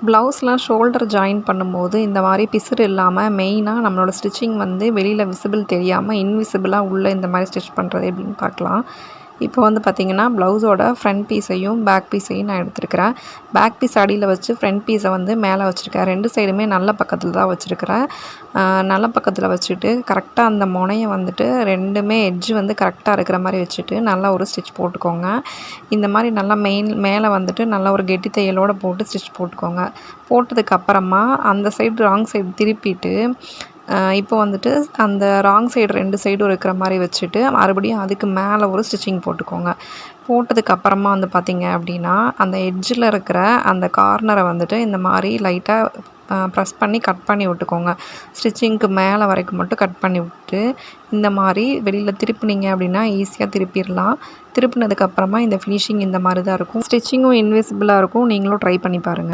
ப்ளவுஸ்லாம் shoulder join பண்ணும்போது இந்த மாதிரி பிசுறு இல்லாமல் மெயினாக நம்மளோட ஸ்டிச்சிங் வந்து வெளியில் விசிபிள் தெரியாமல் இன்விசிபிளாக உள்ளே இந்த மாதிரி ஸ்டிச் பண்ணுறது எப்படின்னு பார்க்கலாம். இப்போ வந்து பார்த்திங்கன்னா ப்ளவுஸோட ஃப்ரண்ட் பீஸையும் பேக் பீஸையும் நான் எடுத்துருக்கிறேன். பேக் பீஸ் அடியில் வச்சு ஃப்ரண்ட் பீஸை வந்து மேலே வச்சுருக்கேன். 2 சைடுமே நல்ல பக்கத்தில் தான் வச்சுருக்கிறேன். நல்ல பக்கத்தில் வச்சுட்டு கரெக்டாக அந்த முனையை வந்துட்டு 2மே எட்ஜு வந்து கரெக்டாக இருக்கிற மாதிரி வச்சுட்டு நல்லா ஒரு ஸ்டிச் போட்டுக்கோங்க. இந்த மாதிரி நல்லா மேலே வந்துட்டு நல்லா ஒரு கெட்டி தையலோடு போட்டு ஸ்டிச் போட்டுக்கோங்க. போட்டதுக்கப்புறமா அந்த சைடு ராங் சைடு திருப்பிட்டு இப்போ வந்துட்டு அந்த ராங் சைடு 2 சைடும் இருக்கிற மாதிரி வச்சுட்டு மறுபடியும் அதுக்கு மேலே ஒரு ஸ்டிச்சிங் போட்டுக்கோங்க. போட்டதுக்கப்புறமா வந்து பார்த்திங்க அப்படின்னா அந்த எட்ஜில் இருக்கிற அந்த கார்னரை வந்துட்டு இந்த மாதிரி லைட்டாக ப்ரெஸ் பண்ணி கட் பண்ணி விட்டுக்கோங்க. ஸ்டிச்சிங்க்கு மேலே வரைக்கும் மட்டும் கட் பண்ணி விட்டு இந்த மாதிரி வெளியில் திருப்பினீங்க அப்படின்னா ஈஸியாக திருப்பிடலாம். திருப்பினதுக்கப்புறமா இந்த ஃபினிஷிங் இந்த மாதிரி தான் இருக்கும். ஸ்டிச்சிங்கும் இன்விசிபிளாக இருக்கும். நீங்களும் ட்ரை பண்ணி பாருங்கள்.